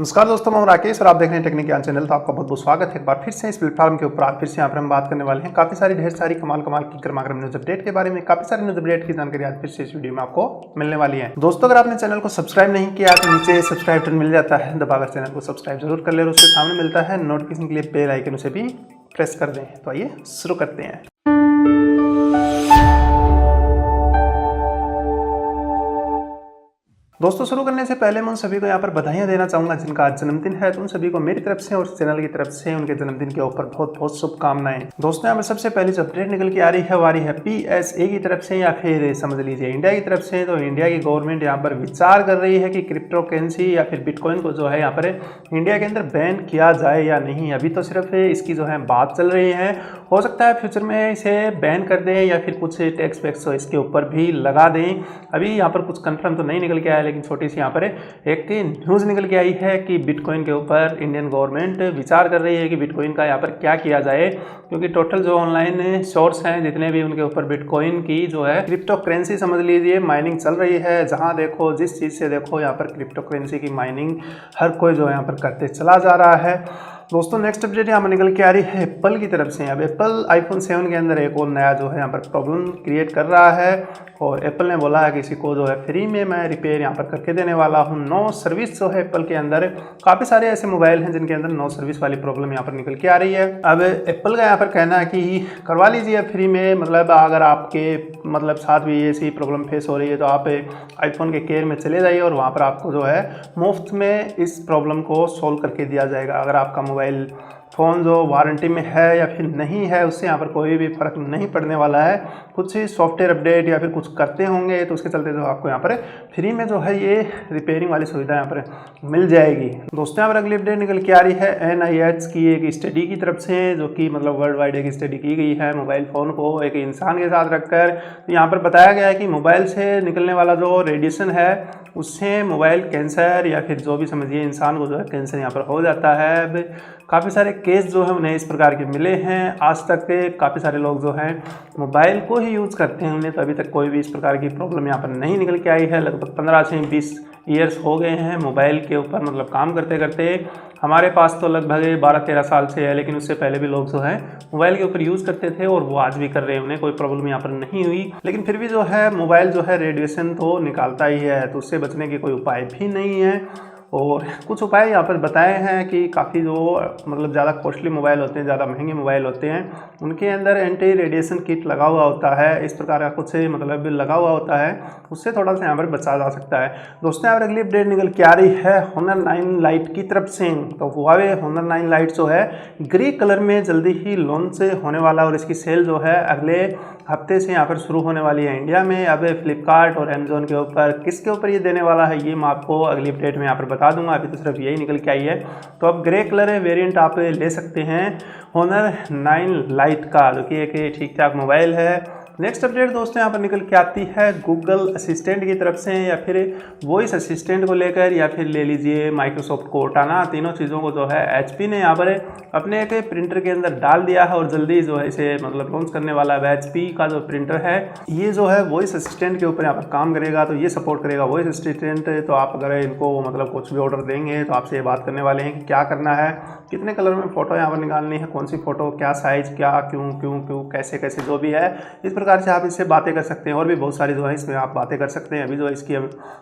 नमस्कार दोस्तों, मैं राकेश और आप देख रहे हैं टेक्निक ज्ञान चैनल। तो आपका बहुत बहुत स्वागत है एक बार फिर से इस प्लेटफॉर्म के ऊपर। आज फिर से यहाँ पर हम बात करने वाले हैं काफ़ी सारी ढेर सारी कमाल की गर्मागर्म न्यूज़ अपडेट के बारे में। काफ़ी सारी न्यूज़ अपडेट की जानकारी आज फिर से इस वीडियो में आपको मिलने वाली है। दोस्तों, अगर आपने चैनल को सब्सक्राइब नहीं किया तो नीचे सब्सक्राइब बटन मिल जाता है, दबाकर चैनल को सब्सक्राइब जरूर कर ले और उसके सामने मिलता है नोटिफिकेशन के लिए बेल आइकन, उसे भी प्रेस कर दें। तो आइए शुरू करते हैं। दोस्तों, शुरू करने से पहले मैं उन सभी को यहाँ पर बधाइयाँ देना चाहूँगा जिनका आज जन्मदिन है। तो उन सभी को मेरी तरफ से और चैनल की तरफ से उनके जन्मदिन के ऊपर बहुत बहुत शुभकामनाएं। दोस्तों, यहाँ पर सबसे पहली जो अपडेट निकल के आ रही है वो आ रही है PSA की तरफ से या फिर समझ लीजिए इंडिया की तरफ से। तो इंडिया की गवर्नमेंट यहाँ पर विचार कर रही है कि क्रिप्टो करेंसी या फिर बिटकॉइन को जो है यहाँ पर इंडिया के अंदर बैन किया जाए या नहीं। अभी तो सिर्फ इसकी जो है बात चल रही है, हो सकता है फ्यूचर में इसे बैन कर दें या फिर कुछ टैक्स वैक्स इसके ऊपर भी लगा दें। अभी यहाँ पर कुछ कंफर्म तो नहीं निकल के आया, लेकिन छोटी सी यहाँ पर एक न्यूज़ निकल के आई है कि बिटकॉइन के ऊपर इंडियन गवर्नमेंट विचार कर रही है कि बिटकॉइन का यहाँ पर क्या किया जाए, क्योंकि टोटल जो ऑनलाइन सोर्स हैं जितने भी उनके ऊपर बिटकॉइन की जो है क्रिप्टो करेंसी समझ लीजिए माइनिंग चल रही है। जहाँ देखो जिस चीज़ से देखो यहाँ पर क्रिप्टो करेंसी की माइनिंग हर कोई जो यहाँ पर करते चला जा रहा है। दोस्तों, नेक्स्ट अपडेट यहाँ पर निकल के आ रही है एप्पल की तरफ से। अब एप्पल iPhone 7 के अंदर एक और नया जो है यहाँ पर प्रॉब्लम क्रिएट कर रहा है और एप्पल ने बोला है कि इसी को जो है फ्री में मैं रिपेयर यहाँ पर करके देने वाला हूँ। नो सर्विस जो है एप्पल के अंदर काफ़ी सारे ऐसे मोबाइल हैं जिनके अंदर नो सर्विस वाली प्रॉब्लम यहाँ पर निकल के आ रही है। अब एप्पल का यहाँ पर कहना है कि करवा लीजिए फ्री में, मतलब अगर आपके साथ भी ऐसी प्रॉब्लम फेस हो रही है तो आप iPhone के केयर में चले जाइए और वहाँ पर आपको जो है मुफ्त में इस प्रॉब्लम को सॉल्व करके दिया जाएगा। अगर आपका मोबाइल फ़ोन जो वारंटी में है या फिर नहीं है उससे यहाँ पर कोई भी फ़र्क नहीं पड़ने वाला है। कुछ सॉफ्टवेयर अपडेट या फिर कुछ करते होंगे तो उसके चलते जो आपको यहाँ पर फ्री में जो है ये रिपेयरिंग वाली सुविधा यहाँ पर मिल जाएगी। दोस्तों, यहाँ पर अगली अपडेट निकल के आ रही है NIH की एक स्टडी की तरफ से, जो कि वर्ल्ड वाइड एक स्टडी की गई है मोबाइल फ़ोन को एक इंसान के साथ रखकर। यहाँ पर बताया गया है कि मोबाइल से निकलने वाला जो रेडिएशन है उससे मोबाइल कैंसर या फिर जो भी समझिए इंसान को जो है कैंसर यहाँ पर हो जाता है। अब काफ़ी सारे केस जो है उन्हें इस प्रकार के मिले हैं। आज तक काफ़ी सारे लोग जो हैं मोबाइल को ही यूज़ करते हैं, उन्हें तो अभी तक कोई भी इस प्रकार की प्रॉब्लम यहाँ पर नहीं निकल के आई है। लगभग 15 से 20 ईयर्स हो गए हैं मोबाइल के ऊपर काम करते करते। हमारे पास तो लगभग 12-13 साल से है, लेकिन उससे पहले भी लोग जो है मोबाइल के ऊपर यूज़ करते थे और वो आज भी कर रहे हैं, उन्हें कोई प्रॉब्लम यहाँ पर नहीं हुई। लेकिन फिर भी जो है मोबाइल जो है रेडिएशन तो निकालता ही है, तो उससे बचने के कोई उपाय भी नहीं है। और कुछ उपाय यहाँ पर बताए हैं कि काफ़ी जो ज़्यादा कॉस्टली मोबाइल होते हैं, ज़्यादा महंगे मोबाइल होते हैं, उनके अंदर एंटी रेडिएशन किट लगा हुआ होता है। इस प्रकार का कुछ लगा हुआ होता है, उससे थोड़ा सा यहाँ पर बचा जा सकता है। दोस्तों, यहाँ पर अगली अपडेट निकल के आ रही है Honor 9 Lite की तरफ से। तो हुआवे Honor 9 Lite जो है ग्रे कलर में जल्दी ही लॉन्च होने वाला और इसकी सेल जो है अगले हफ्ते से यहाँ पर शुरू होने वाली है इंडिया में। अब फ्लिपकार्ट और अमेजोन के ऊपर किसके ऊपर ये देने वाला है ये मैं आपको अगली अपडेट में यहाँ पर बता दूंगा। अभी तो सिर्फ यही निकल के आई है। तो अब ग्रे कलर वेरिएंट आप ले सकते हैं Honor 9 Lite का, जो कि एक ठीक ठाक मोबाइल है। नेक्स्ट अपडेट दोस्तों यहाँ पर निकल के आती है गूगल असिस्टेंट की तरफ से, या फिर वॉइस असिस्टेंट को लेकर, या फिर ले लीजिए माइक्रोसॉफ्ट कोर्टाना। तीनों चीज़ों को जो है HP ने यहाँ पर अपने एक प्रिंटर के अंदर डाल दिया है और जल्दी जो है इसे लॉन्च करने वाला है। HP का जो प्रिंटर है ये जो है वॉइस असिस्टेंट के ऊपर यहाँ पर काम करेगा, तो ये सपोर्ट करेगा वॉइस असिस्टेंट। तो आप अगर इनको कुछ भी ऑर्डर देंगे तो आपसे ये बात करने वाले हैं कि क्या करना है, कितने कलर में फ़ोटो यहाँ पर निकालनी है, कौन सी फ़ोटो, क्या साइज़, क्या क्यों कैसे कैसे जो भी है, इस प्रकार से आप इससे बातें कर सकते हैं। और भी बहुत सारी जो है इसमें आप बातें कर सकते हैं। अभी जो इसकी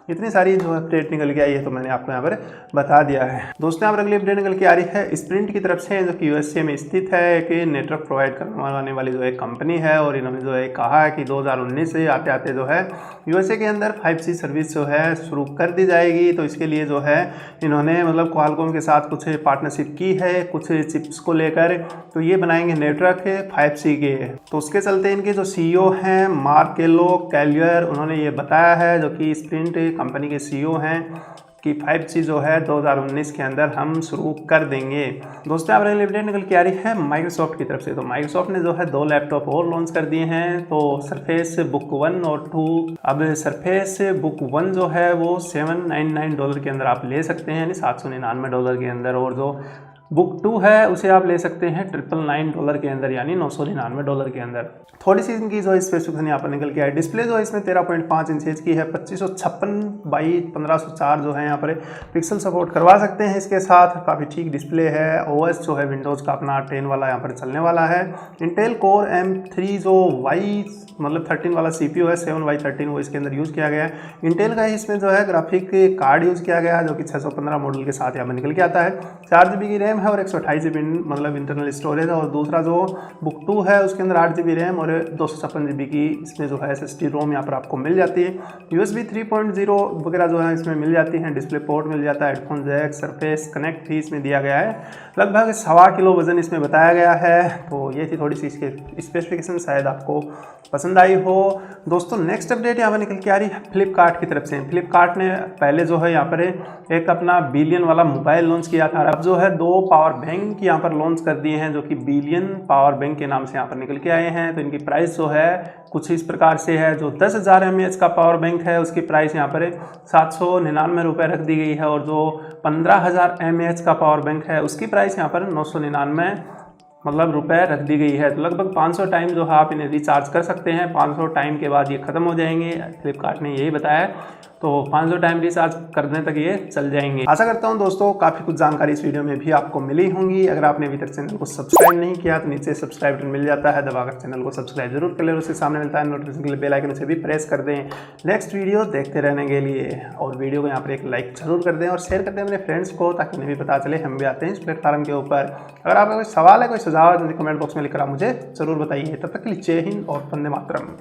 इतनी सारी जो अपडेट निकल के आई है तो मैंने आपको यहाँ पर बता दिया है। दोस्तों, यहाँ पर अगली अपडेट निकल के आ रही है स्प्रिंट की तरफ से, जो कि USA में स्थित है कि नेटवर्क प्रोवाइड करने वाली जो एक कंपनी है। और इन्होंने जो है कहा है कि 2019 से आते आते जो है USA के अंदर 5G सर्विस जो है शुरू कर दी जाएगी। तो इसके लिए जो है इन्होंने क्वालकॉम के साथ कुछ पार्टनरशिप की है कुछ चिप्स को लेकर। तो ये बनाएंगे नेटवर्क 5G के। तो उसके चलते इनके जो CEO हैं मार्सेलो क्लौरे, उन्होंने ये बताया है, जो कि स्प्रिंट कंपनी के CEO हैं, कि 5G जो है 2019 के अंदर हम शुरू कर देंगे। दोस्तों, अब अगली अपडेट निकल के आ रही है माइक्रोसॉफ्ट की तरफ से। तो माइक्रोसॉफ्ट ने जो है 2 लैपटॉप और लॉन्च कर दिए हैं, तो सरफेस बुक 1 और 2। अब सरफेस बुक 1 जो है वो $799 के अंदर आप ले सकते हैं, यानी $799 के अंदर। और जो बुक 2 है उसे आप ले सकते हैं $999 के अंदर, यानी $999 के अंदर। थोड़ी सी इनकी जो स्पेसिफिकेशन यहाँ पर निकल के आए, डिस्प्ले जो है इसमें 13.5 इंचेज की है, 2556x1504 जो है यहाँ पर पिक्सल सपोर्ट करवा सकते हैं इसके साथ, काफ़ी ठीक डिस्प्ले है। ओएस जो है विंडोज़ का अपना 10 वाला यहाँ पर चलने वाला है। इंटेल कोर M3 जो मतलब 13 वाला CPU है, 7Y13 वो इसके अंदर यूज़ किया गया है। इंटेल का ही इसमें जो है ग्राफिक कार्ड यूज़ किया गया है, जो कि 615 मॉडल के साथ यहाँ पर निकल के आता है। 4GB की रैम है और 128GB मतलब इंटरनल स्टोरेज है। और दूसरा जो बुक 2 है उसके अंदर 8GB रैम और 256GB की इसमें जो है SSD रोम यहाँ पर आपको मिल जाती है। USB 3.0 वगैरह जो है इसमें मिल जाती हैं, डिस्प्ले पोर्ट मिल जाता है, हेडफोन जैक, सरफेस कनेक्ट भी इसमें दिया गया है। लगभग 1.25 किलो वजन इसमें बताया गया है। तो ये थी थोड़ी सी इसके स्पेसिफिकेशन, शायद आपको पसंद आई हो। दोस्तों नेक्स्ट अपडेट यहाँ पर निकल के आ रही है फ्लिपकार्ट की तरफ से। फ्लिपकार्ट ने पहले जो है यहाँ पर एक अपना बिलियन वाला मोबाइल लॉन्च किया था, अब जो है 2 पावर बैंक यहाँ पर लॉन्च कर दिए हैं, जो कि बिलियन पावर बैंक के नाम से यहाँ पर निकल के आए हैं। तो इनकी प्राइस जो है कुछ इस प्रकार से है। जो 10,000 mAh का पावर बैंक है उसकी प्राइस यहाँ पर 799 रुपये रख दी गई है, और जो 15,000 mAh का पावर बैंक है उसकी प्राइस यहाँ पर 999 मतलब रुपए रख दी गई है। तो लगभग 500 टाइम जो है आप इन्हें रिचार्ज कर सकते हैं। 500 टाइम के बाद ये ख़त्म हो जाएंगे, फ्लिपकार्ट ने यही बताया। तो 500 टाइम रिचार्ज करने तक ये चल जाएंगे। आशा करता हूँ दोस्तों काफ़ी कुछ जानकारी इस वीडियो में भी आपको मिली होंगी। अगर आपने अभी तक चैनल को सब्सक्राइब नहीं किया तो नीचे सब्सक्राइब बटन मिल जाता है, दबाकर चैनल को सब्सक्राइब जरूर कर ले। उसके सामने मिलता है नोटिफिकेशन के लिए बेल आइकन, उसे भी प्रेस कर दें नेक्स्ट वीडियो देखते रहने के लिए। और वीडियो को यहाँ पर एक लाइक जरूर कर दें और शेयर कर दें अपने फ्रेंड्स को, ताकि उन्हें भी पता चले हम भी आते हैं इस प्लेटफॉर्म के ऊपर। अगर आपका कोई सवाल है, कोई सुझाव है तो कमेंट बॉक्स में लिखकर आप मुझे जरूर बताइए। तब तक के लिए जय हिंद और वंदे मातरम।